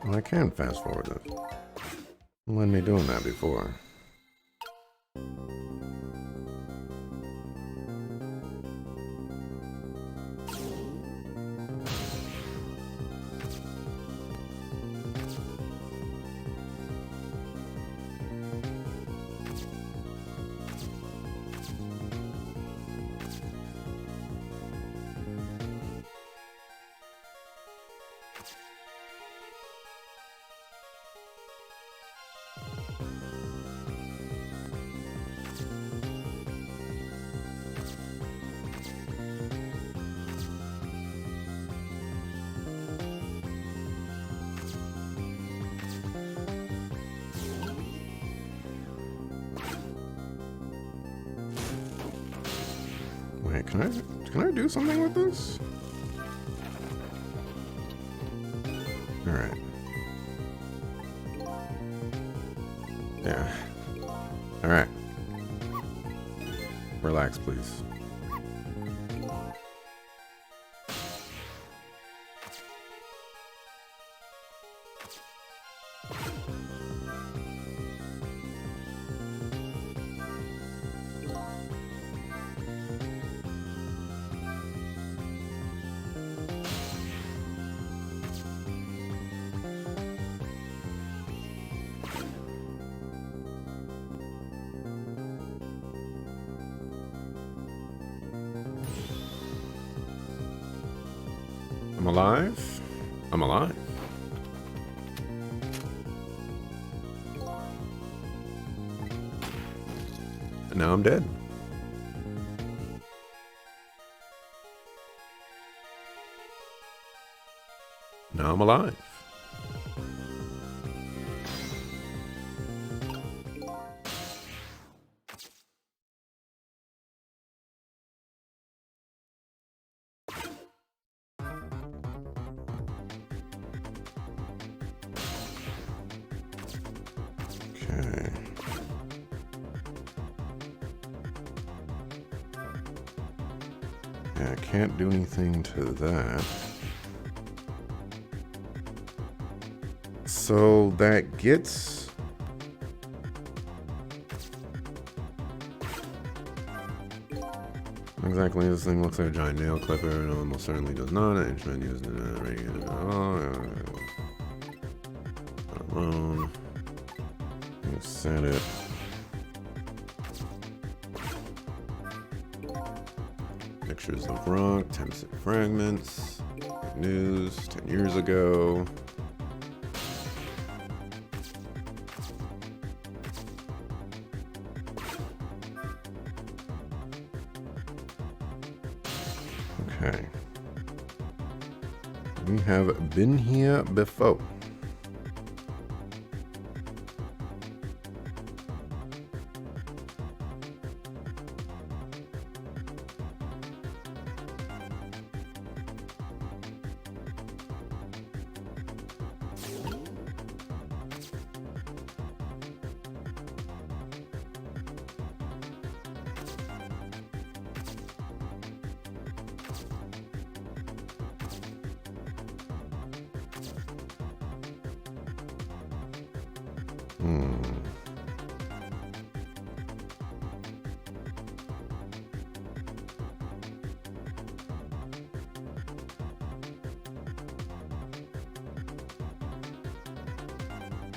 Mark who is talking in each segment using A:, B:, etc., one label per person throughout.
A: Well, I can fast forward it. You let me doing that before. Wait, can I do something with this? Alright. Yeah. Alright. Relax, please. I'm alive? I'm alive. And now I'm dead. Now I'm alive. Okay. Yeah, I can't do anything to that. So that gets... Exactly, this thing looks like a giant nail clipper, and almost certainly does not. An instrument used in a regular... alone. You said it. Pictures of rock, 10 fragments. News, 10 years ago. Okay. We have been here before.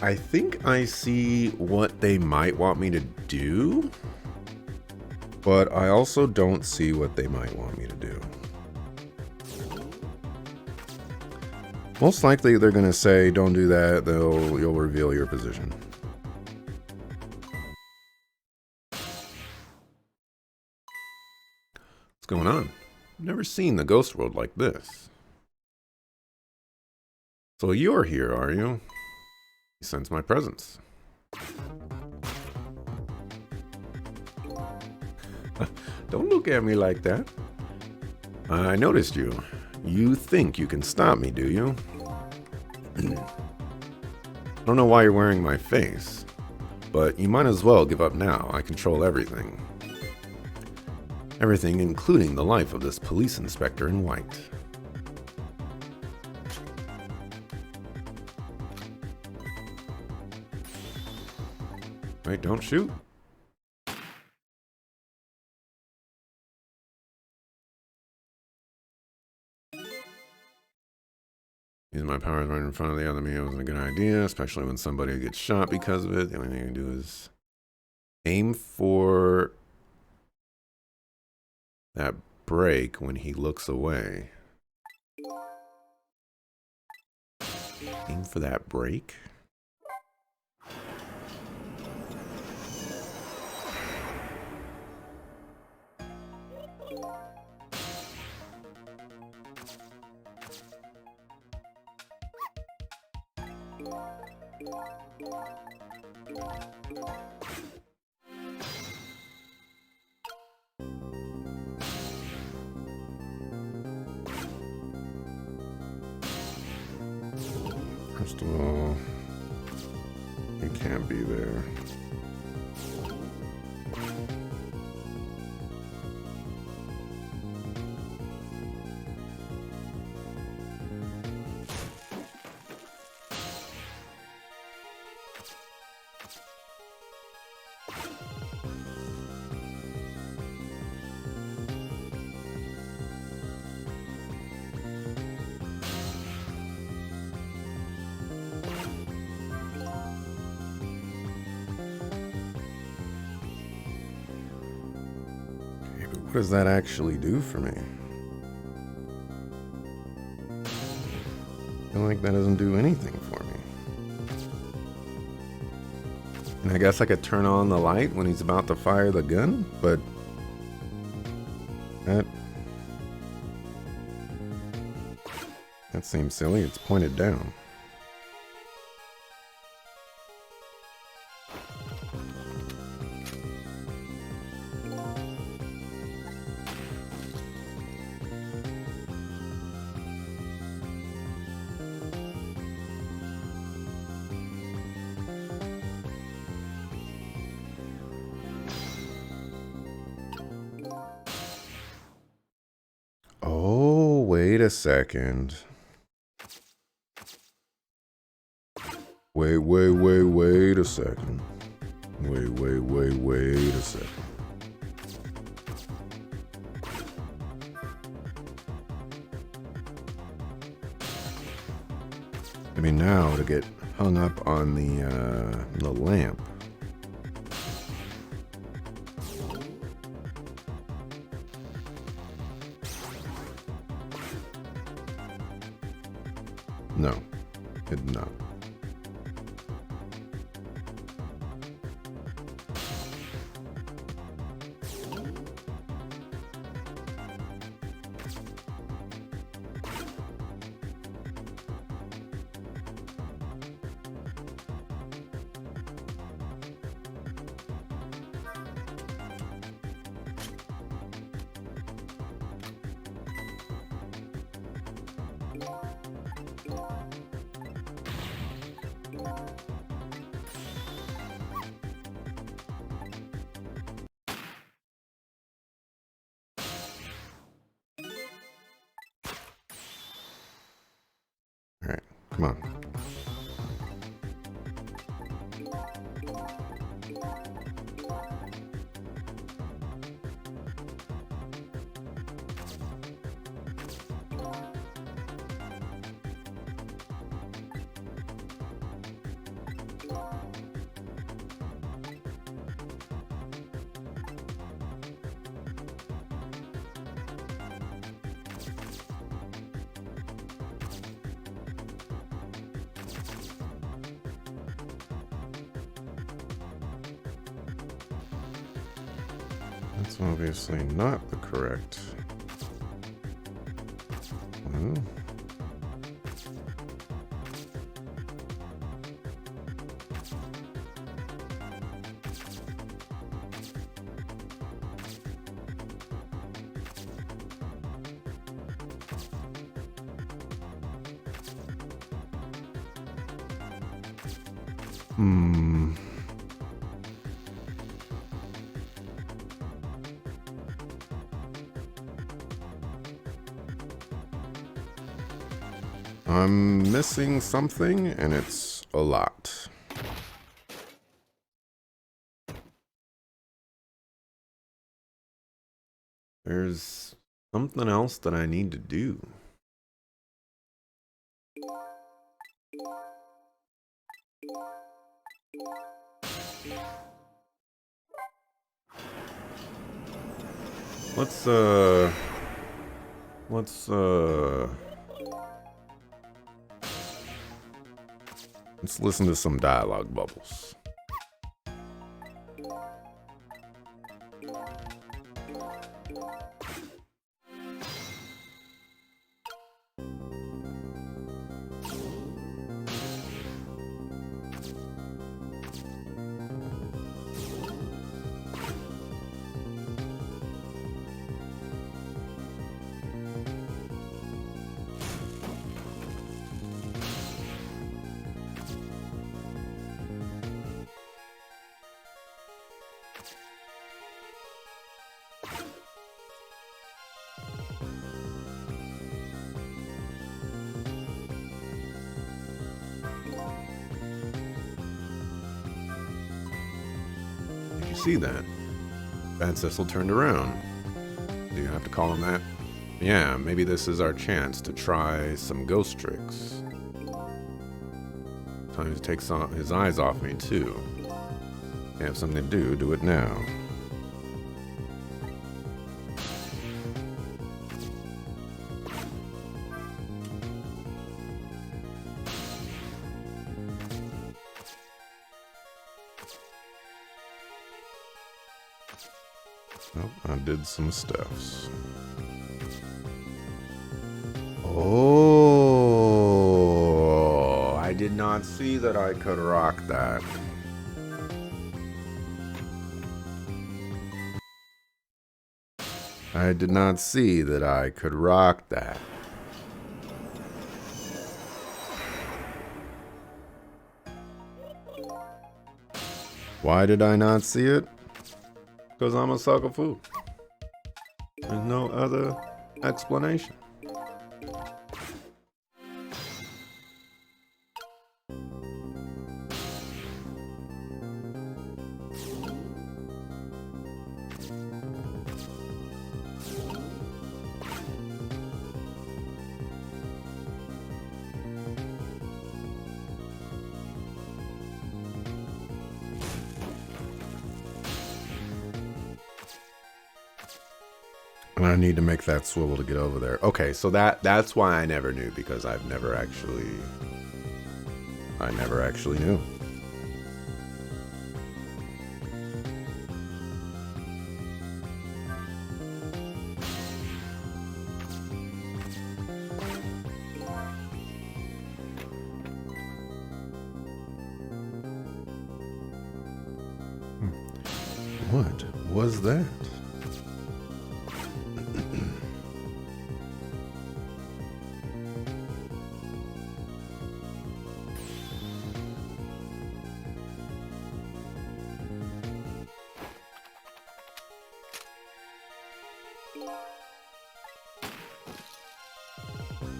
A: I think I see what they might want me to do, but I also don't see what they might want me to do. Most likely they're going to say, don't do that, you'll reveal your position. What's going on? Never seen the ghost world like this. So you're here, are you? You sense my presence. Don't look at me like that. I noticed you. You think you can stop me, do you? I don't know why you're wearing my face, but you might as well give up now. I control everything. Everything, including the life of this police inspector in white. Wait, don't shoot. Using my powers right in front of the enemy wasn't a good idea, especially when somebody gets shot because of it. The only thing you can do is aim for that break when he looks away. Aim for that break? First of all, he can't be there. What does that actually do for me? I feel like that doesn't do anything for me. And I guess I could turn on the light when he's about to fire the gun, but that seems silly. It's pointed down. Oh, wait a second. Wait a second. Wait a second. I mean, now to get hung up on the lamp. No, it did not. All right, come on. That's obviously not the correct one. I'm missing something, and it's a lot. There's something else that I need to do. Let's listen to some dialogue bubbles. Did you see that? Bad Cecil turned around. Do you have to call him that? Yeah, maybe this is our chance to try some ghost tricks. Time to take his eyes off me, too. You have something to do it now. Oh, I did some stuffs. Oh, I did not see that I could rock that. I did not see that I could rock that. Why did I not see it? Because I'm a sucker fool. There's no other explanation. And I need to make that swivel to get over there. Okay, so that's why I never knew, because I never actually knew. What was that?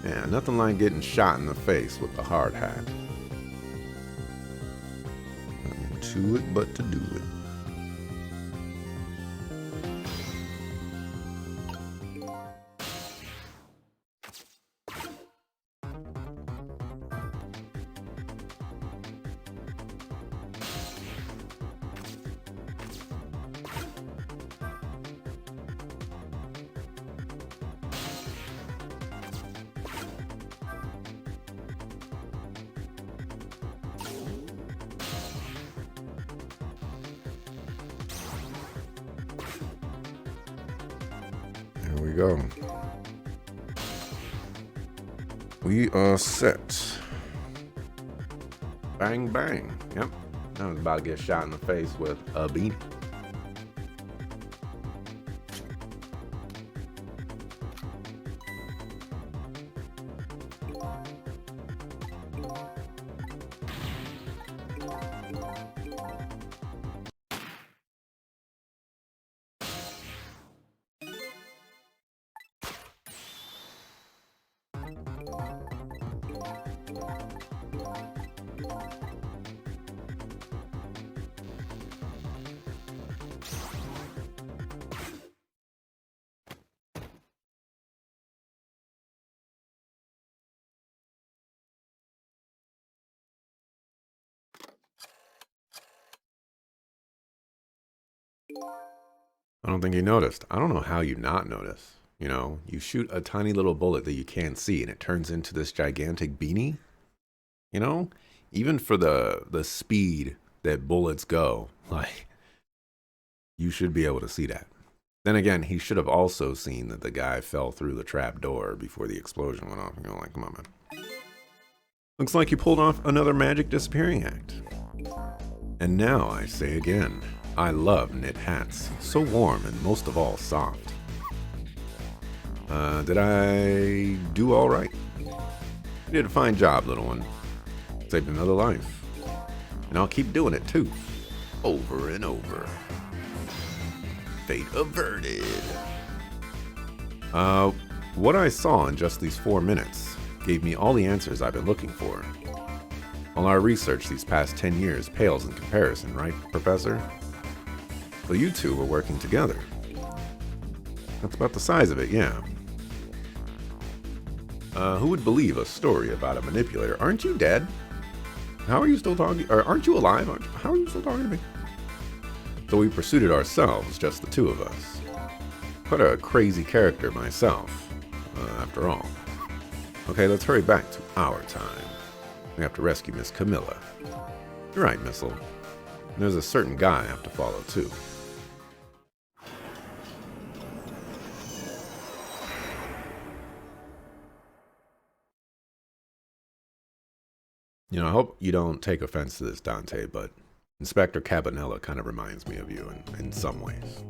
A: Yeah, nothing like getting shot in the face with the hard hat. Nothing to it but to do it. There we go. We are set. Bang, bang. Yep. I was about to get shot in the face with a beanie. I don't think you noticed. I don't know how you not notice. You know, you shoot a tiny little bullet that you can't see and it turns into this gigantic beanie. You know, even for the speed that bullets go, like, you should be able to see that. Then again, he should have also seen that the guy fell through the trap door before the explosion went off. You know, like, come on, man. Looks like you pulled off another magic disappearing act. And now I say again, I love knit hats. So warm and most of all soft. Did I do all right? You did a fine job, little one. Saved another life. And I'll keep doing it too. Over and over. Fate averted. What I saw in just these 4 minutes gave me all the answers I've been looking for. All our research these past 10 years pales in comparison, right, Professor? Well, you two were working together. That's about the size of it, yeah. Who would believe a story about a manipulator? Aren't you dead? How are you still talking? Or aren't you alive? How are you still talking to me? So we pursued it ourselves, just the two of us. Quite a crazy character myself, after all. Okay, let's hurry back to our time. We have to rescue Miss Camilla. You're right, Missile. There's a certain guy I have to follow, too. You know, I hope you don't take offense to this, Dante, but Inspector Cabanela kind of reminds me of you in some ways.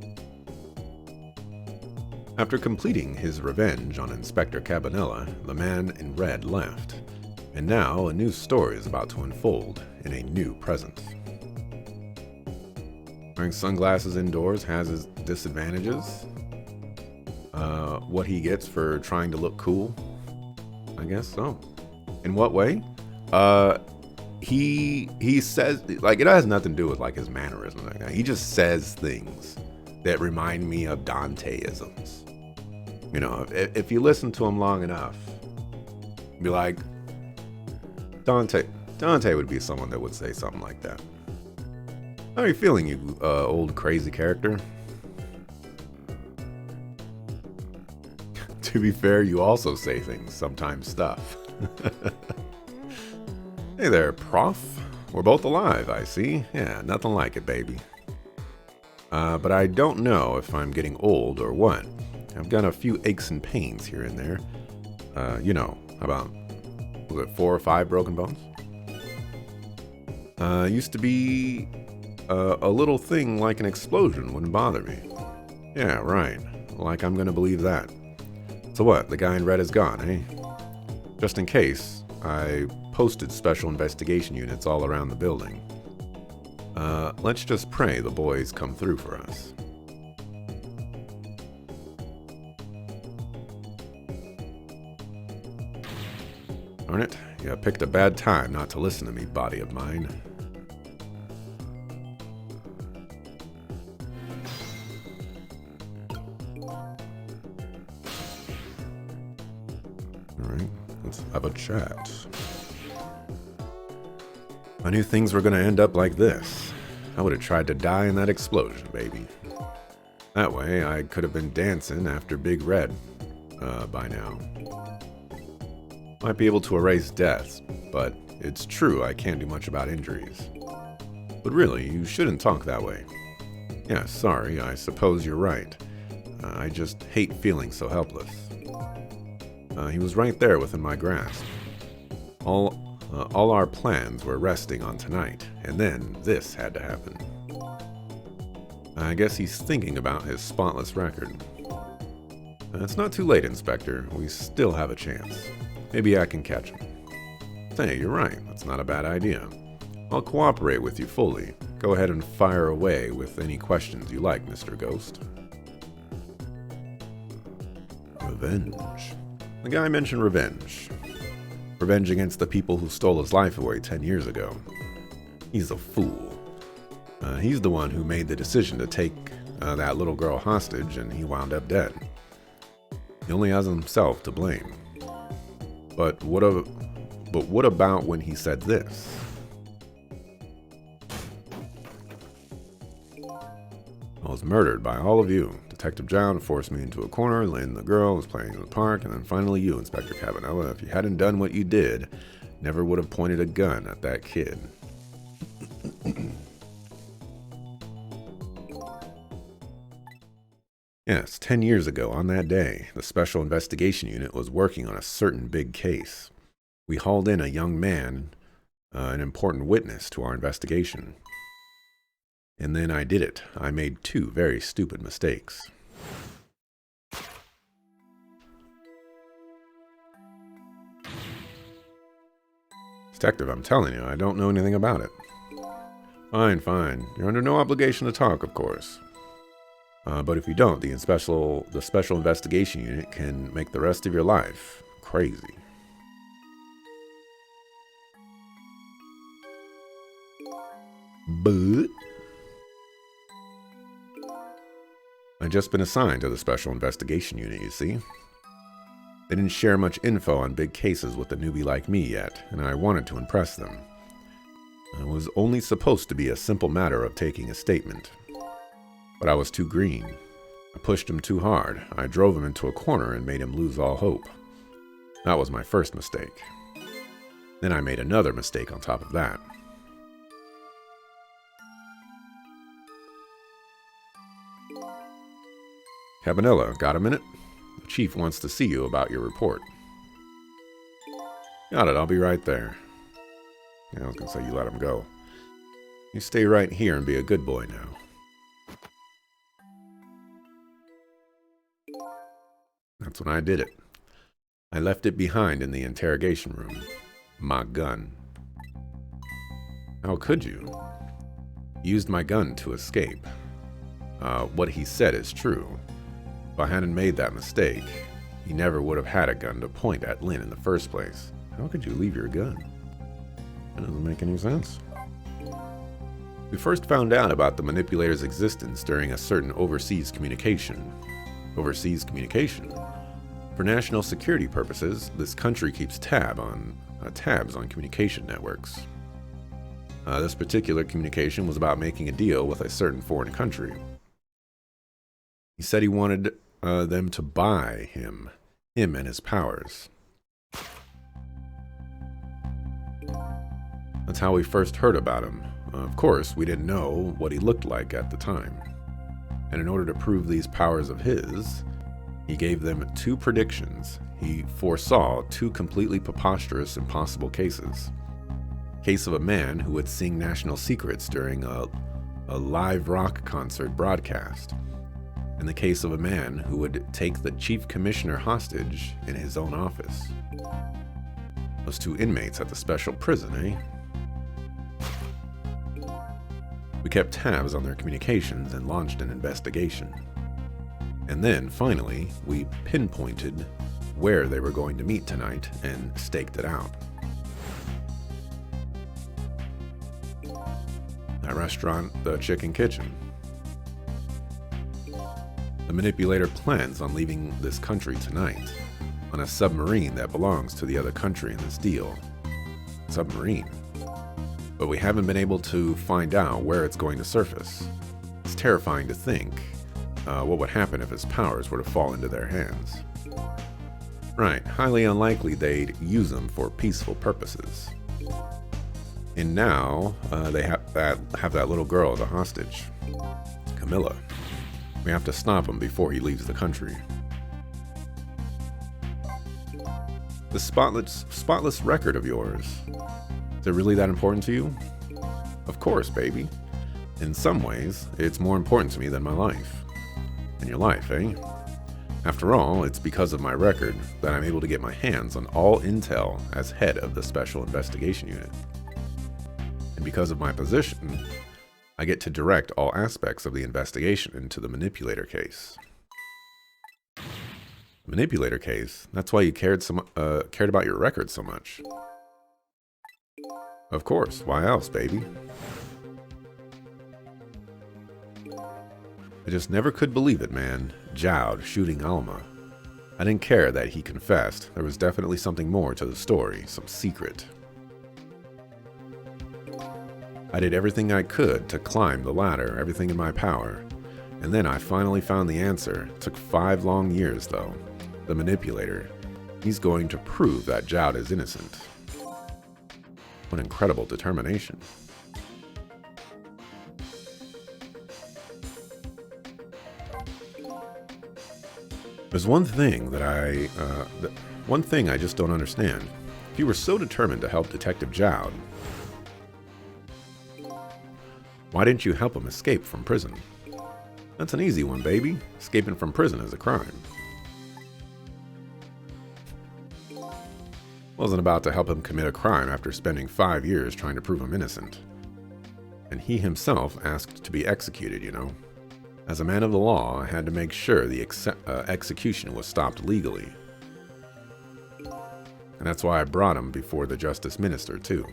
A: After completing his revenge on Inspector Cabanela, the man in red left. And now a new story is about to unfold in a new presence. Wearing sunglasses indoors has its disadvantages. What he gets for trying to look cool? I guess so. In what way? He says, like, it has nothing to do with like his mannerisms like that. He just says things that remind me of Dante-isms. You know, if you listen to him long enough, be like, Dante would be someone that would say something like that. How are you feeling, you old crazy character? To be fair, you also say things, sometimes stuff. Hey there, Prof. We're both alive, I see. Yeah, nothing like it, baby. But I don't know if I'm getting old or what. I've got a few aches and pains here and there. You know, about, was it 4 or 5 broken bones? Used to be a little thing like an explosion wouldn't bother me. Yeah, right. Like I'm gonna believe that. So what, the guy in red is gone, eh? Just in case, I posted special investigation units all around the building. Let's just pray the boys come through for us. Darn it, you picked a bad time not to listen to me, body of mine. Alright, let's have a chat. I knew things were gonna end up like this. I would have tried to die in that explosion, baby. That way, I could have been dancing after Big Red by now. Might be able to erase deaths, but it's true I can't do much about injuries. But really, you shouldn't talk that way. Yeah, sorry, I suppose you're right. I just hate feeling so helpless. He was right there within my grasp. All our plans were resting on tonight, and then this had to happen. I guess he's thinking about his spotless record. It's not too late, Inspector. We still have a chance. Maybe I can catch him. Hey, you're right. That's not a bad idea. I'll cooperate with you fully. Go ahead and fire away with any questions you like, Mr. Ghost. Revenge. The guy mentioned revenge. Revenge against the people who stole his life away 10 years ago. He's a fool. He's the one who made the decision to take that little girl hostage, and he wound up dead. He only has himself to blame. But what about when he said this? I was murdered by all of you. Detective John forced me into a corner, Lynn the girl was playing in the park, and then finally you, Inspector Cabanela. If you hadn't done what you did, never would have pointed a gun at that kid. Yes, 10 years ago on that day, the Special Investigation Unit was working on a certain big case. We hauled in a young man, an important witness to our investigation. And then I did it. I made 2 very stupid mistakes. Detective, I'm telling you, I don't know anything about it. Fine, fine. You're under no obligation to talk, of course. But if you don't, the Special Investigation Unit can make the rest of your life crazy. But I've just been assigned to the Special Investigation Unit, you see. They didn't share much info on big cases with a newbie like me yet, and I wanted to impress them. It was only supposed to be a simple matter of taking a statement. But I was too green. I pushed him too hard. I drove him into a corner and made him lose all hope. That was my first mistake. Then I made another mistake on top of that. Cabanela, got a minute? The chief wants to see you about your report. Got it, I'll be right there. Yeah, I was going to say you let him go. You stay right here and be a good boy now. That's when I did it. I left it behind in the interrogation room. My gun. How could you? Used my gun to escape. What he said is true. If I hadn't made that mistake, he never would have had a gun to point at Lynn in the first place. How could you leave your gun? That doesn't make any sense. We first found out about the manipulator's existence during a certain overseas communication. Overseas communication? For national security purposes, this country keeps tabs on communication networks. This particular communication was about making a deal with a certain foreign country. He said he wanted them to buy him and his powers. That's how we first heard about him. Of course, we didn't know what he looked like at the time. And in order to prove these powers of his, he gave them 2 predictions. He foresaw 2 completely preposterous, impossible cases. Case of a man who would sing national secrets during a live rock concert broadcast, and the case of a man who would take the chief commissioner hostage in his own office. Those 2 inmates at the special prison, eh? We kept tabs on their communications and launched an investigation. And then, finally, we pinpointed where they were going to meet tonight and staked it out. That restaurant, the Chicken Kitchen. The manipulator plans on leaving this country tonight on a submarine that belongs to the other country in this deal. Submarine. But we haven't been able to find out where it's going to surface. It's terrifying to think what would happen if his powers were to fall into their hands. Right, highly unlikely they'd use them for peaceful purposes. And now they have that little girl as a hostage, Camilla. We have to stop him before he leaves the country. The spotless record of yours. Is it really that important to you? Of course, baby. In some ways, it's more important to me than my life. And your life, eh? After all, it's because of my record that I'm able to get my hands on all intel as head of the Special Investigation Unit. And because of my position, I get to direct all aspects of the investigation into the manipulator case. Manipulator case? That's why you cared about your record so much. Of course, why else, baby? I just never could believe it, man. Jowd shooting Alma. I didn't care that he confessed. There was definitely something more to the story, some secret. I did everything I could to climb the ladder, everything in my power, And then I finally found the answer. It took 5 long years, though. The manipulator. He's going to prove that Jowd is innocent. What incredible determination. There's one thing one thing I just don't understand. If you were so determined to help Detective Jowd, why didn't you help him escape from prison? That's an easy one, baby. Escaping from prison is a crime. Wasn't about to help him commit a crime after spending 5 years trying to prove him innocent. And he himself asked to be executed, you know. As a man of the law, I had to make sure the execution was stopped legally. And that's why I brought him before the Justice Minister, too.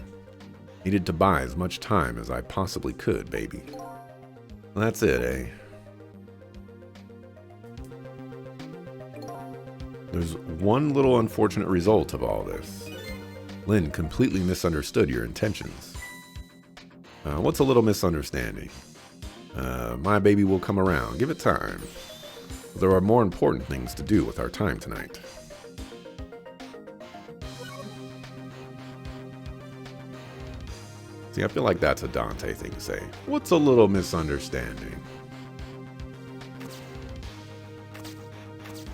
A: Needed to buy as much time as I possibly could, baby. Well, that's it, eh? There's one little unfortunate result of all this. Lynn completely misunderstood your intentions. What's a little misunderstanding? My baby will come around. Give it time. There are more important things to do with our time tonight. See, I feel like that's a Dante thing to say. What's a little misunderstanding?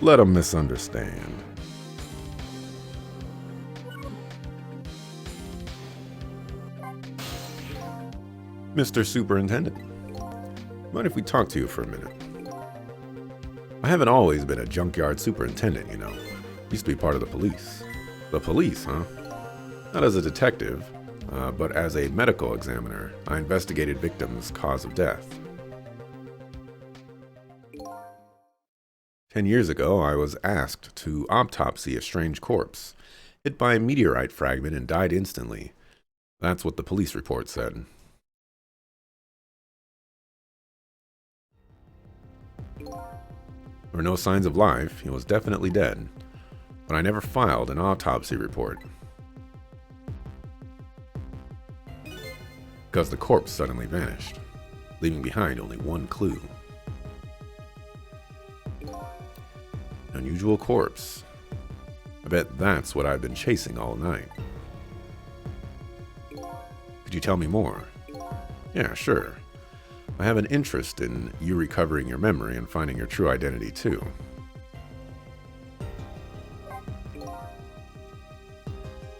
A: Let him misunderstand. Mr. Superintendent, mind if we talk to you for a minute? I haven't always been a junkyard superintendent, you know. Used to be part of the police. The police, huh? Not as a detective, but as a medical examiner. I investigated victims' cause of death. 10 years ago, I was asked to autopsy a strange corpse, hit by a meteorite fragment and died instantly. That's what the police report said. There were no signs of life. He was definitely dead. But I never filed an autopsy report. Because the corpse suddenly vanished, leaving behind only one clue. Unusual corpse. I bet that's what I've been chasing all night. Could you tell me more? Yeah, sure. I have an interest in you recovering your memory and finding your true identity, too.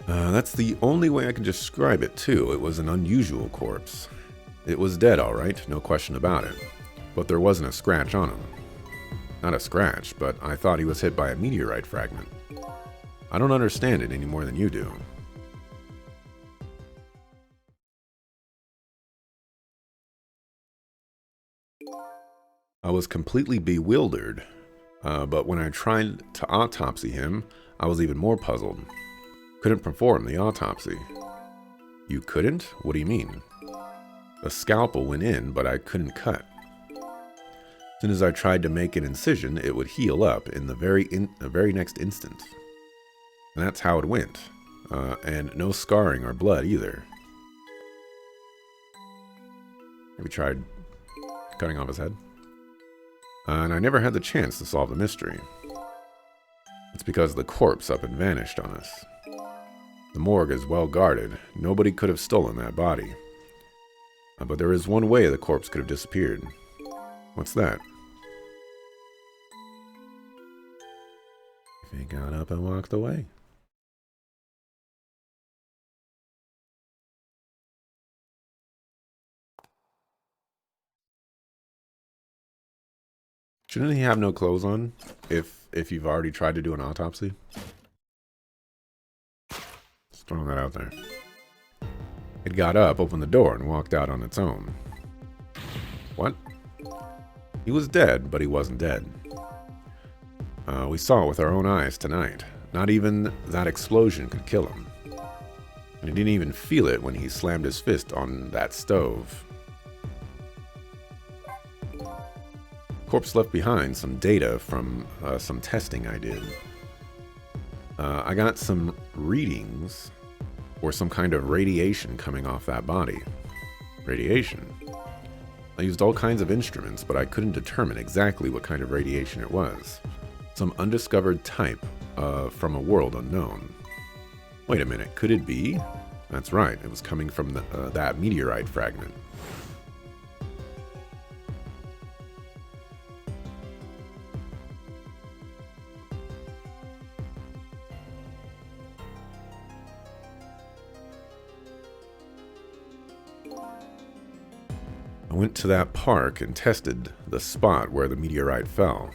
A: That's the only way I can describe it, too. It was an unusual corpse. It was dead, all right, no question about it. But there wasn't a scratch on him. Not a scratch, but I thought he was hit by a meteorite fragment. I don't understand it any more than you do. I was completely bewildered, but when I tried to autopsy him, I was even more puzzled. Couldn't perform the autopsy. You couldn't? What do you mean? The scalpel went in, but I couldn't cut. As soon as I tried to make an incision, it would heal up in the very next instant. And that's how it went. And no scarring or blood either. Have you tried cutting off his head? And I never had the chance to solve the mystery. It's because the corpse up and vanished on us. The morgue is well guarded. Nobody could have stolen that body. But there is one way the corpse could have disappeared. What's that? He got up and walked away. Shouldn't he have no clothes on if you've already tried to do an autopsy? Just throwing that out there. It got up, opened the door, and walked out on its own. What? He was dead, but he wasn't dead. We saw it with our own eyes tonight. Not even that explosion could kill him. And he didn't even feel it when he slammed his fist on that stove. Corpse left behind some data from some testing I did. I got some readings or some kind of radiation coming off that body. Radiation? I used all kinds of instruments, but I couldn't determine exactly what kind of radiation it was. Some undiscovered type from a world unknown. Wait a minute, could it be? That's right, it was coming from that meteorite fragment. I went to that park and tested the spot where the meteorite fell.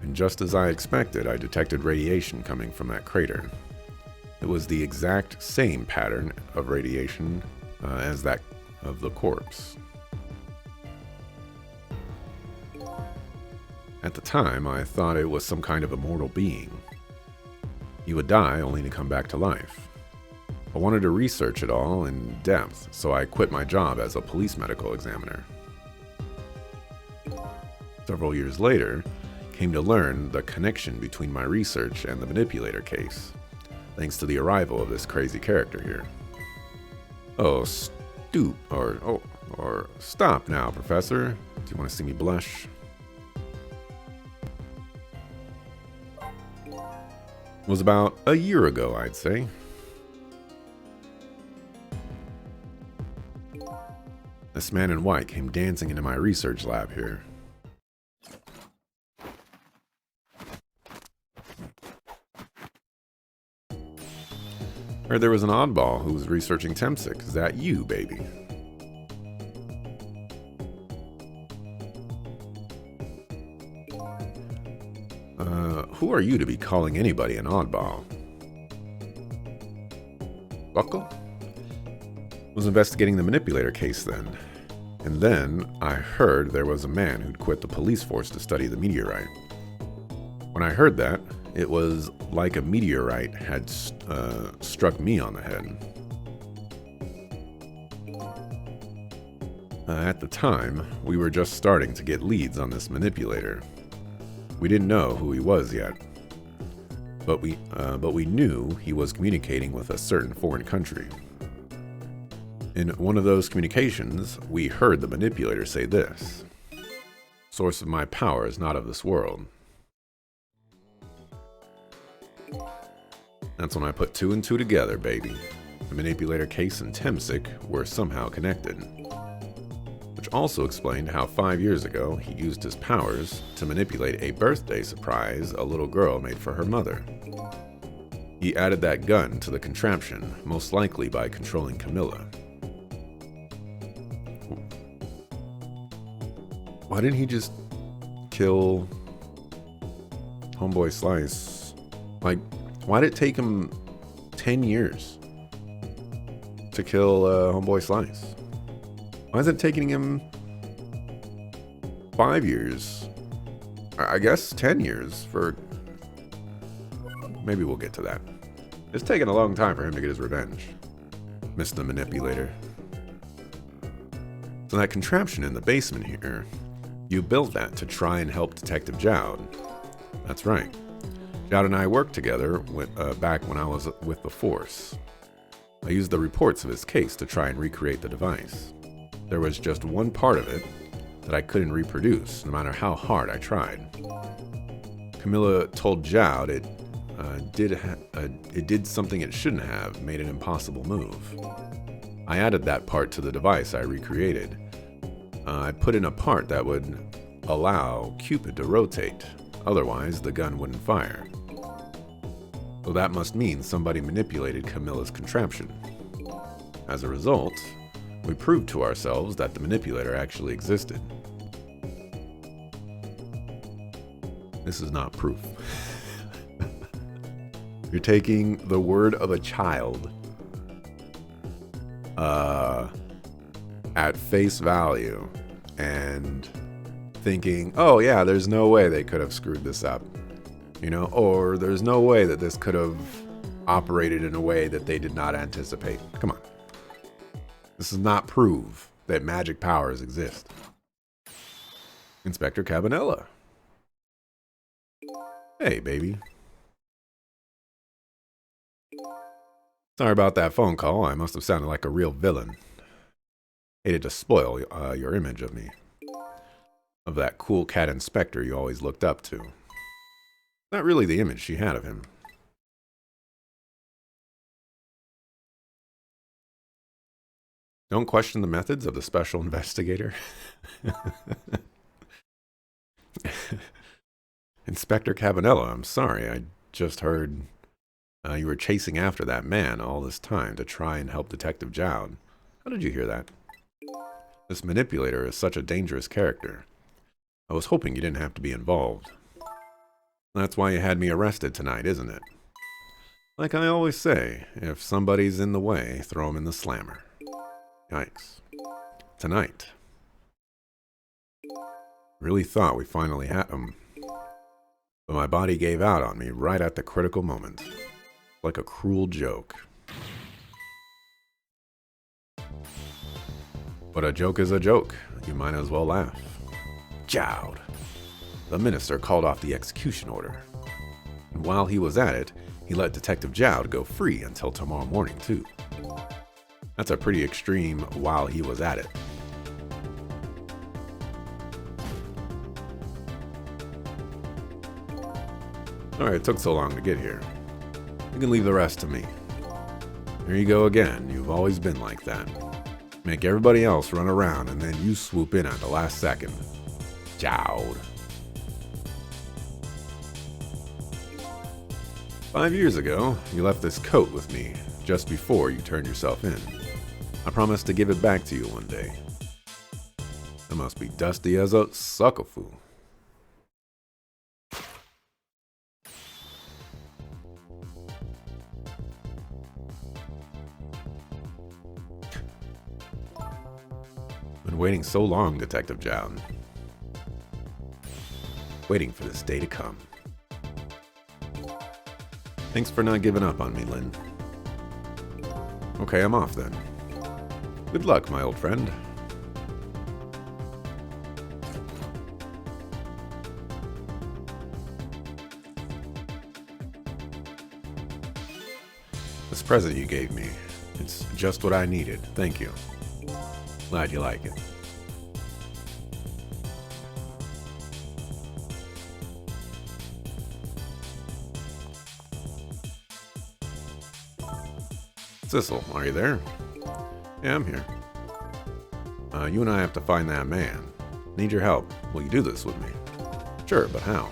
A: And just as I expected, I detected radiation coming from that crater. It was the exact same pattern of radiation as that of the corpse. At the time, I thought it was some kind of immortal being. He would die only to come back to life. I wanted to research it all in depth, so I quit my job as a police medical examiner. Several years later, came to learn the connection between my research and the manipulator case, thanks to the arrival of this crazy character here. Oh, stop now, Professor. Do you want to see me blush? It was about a year ago, I'd say. This man in white came dancing into my research lab here. Heard there was an oddball who was researching Temsic. Is that you, baby? Who are you to be calling anybody an oddball? Buckle? Was investigating the manipulator case then. And then I heard there was a man who'd quit the police force to study the meteorite. When I heard that, it was like a meteorite had struck me on the head. At the time, we were just starting to get leads on this manipulator. We didn't know who he was yet, but we knew he was communicating with a certain foreign country. In one of those communications, we heard the manipulator say this: "Source of my power is not of this world." That's when I put two and two together, baby. The manipulator case and Temsic were somehow connected. Which also explained how 5 years ago he used his powers to manipulate a birthday surprise a little girl made for her mother. He added that gun to the contraption, most likely by controlling Camilla. Why didn't he just kill Homeboy Slice? Like, why did it take him 10 years to kill Homeboy Slice? Why is it taking him 5 years? I guess 10 years for... Maybe we'll get to that. It's taken a long time for him to get his revenge. Mr. Manipulator. So that contraption in the basement here, you built that to try and help Detective Jowd. That's right. Jowd and I worked together back when I was with the Force. I used the reports of his case to try and recreate the device. There was just one part of it that I couldn't reproduce, no matter how hard I tried. Camilla told Jowd it did something it shouldn't have, made an impossible move. I added that part to the device I recreated. I put in a part that would allow Cupid to rotate, otherwise the gun wouldn't fire. So that must mean somebody manipulated Camilla's contraption. As a result, we proved to ourselves that the manipulator actually existed. This is not proof. You're taking the word of a child at face value and thinking, oh yeah, there's no way they could have screwed this up. You know, or there's no way that this could have operated in a way that they did not anticipate. Come on. This does not prove that magic powers exist. Inspector Cabanela. Hey, baby. Sorry about that phone call. I must have sounded like a real villain. Hated to spoil your image of me. of that cool cat inspector you always looked up to. Not really the image she had of him. Don't question the methods of the special investigator. Inspector Cabanela, I'm sorry. I just heard you were chasing after that man all this time to try and help Detective Jowd. How did you hear that? This manipulator is such a dangerous character. I was hoping you didn't have to be involved. That's why you had me arrested tonight, isn't it? Like I always say, if somebody's in the way, throw him in the slammer. Yikes. Tonight. Really thought we finally had him. But my body gave out on me right at the critical moment. Like a cruel joke. But a joke is a joke. You might as well laugh. Jowd. The minister called off the execution order. And while he was at it, he let Detective Jowd go free until tomorrow morning, too. That's a pretty extreme while he was at it. Sorry it took so long to get here. You can leave the rest to me. Here you go again. You've always been like that. Make everybody else run around and then you swoop in at the last second. Jowd. 5 years ago, you left this coat with me just before you turned yourself in. I promised to give it back to you one day. It must be dusty as a suckafoo. Been waiting so long, Detective Jowd. Waiting for this day to come. Thanks for not giving up on me, Lynn. Okay, I'm off then. Good luck, my old friend. This present you gave me, it's just what I needed. Thank you. Glad you like it. Sissel, are you there? Yeah, I'm here. You and I have to find that man. Need your help. Will you do this with me? Sure, but how?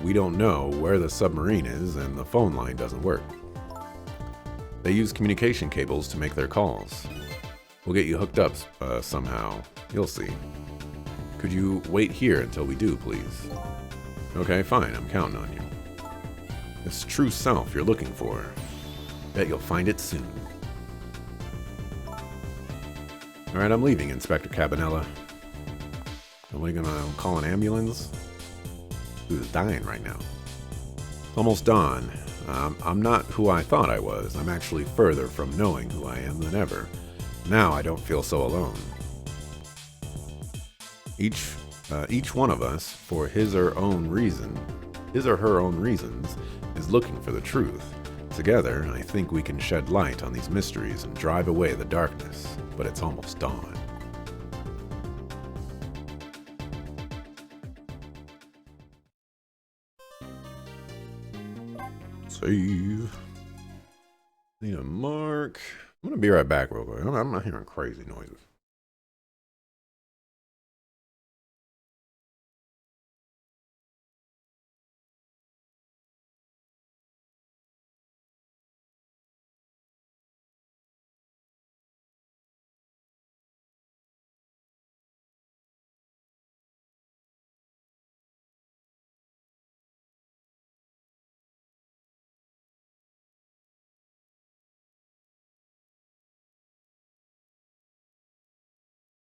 A: We don't know where the submarine is and the phone line doesn't work. They use communication cables to make their calls. We'll get you hooked up somehow. You'll see. Could you wait here until we do, please? Okay, fine. I'm counting on you. This true self you're looking for. Bet you'll find it soon. Alright, I'm leaving, Inspector Cabanela. Are we gonna call an ambulance? Who's dying right now? It's almost dawn. I'm not who I thought I was. I'm actually further from knowing who I am than ever. Now I don't feel so alone. Each one of us, for his or her own reasons, is looking for the truth. Together, I think we can shed light on these mysteries and drive away the darkness, but it's almost dawn. Save. Need a mark. I'm gonna be right back real quick. I'm not hearing crazy noises.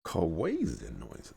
A: Crazy noises.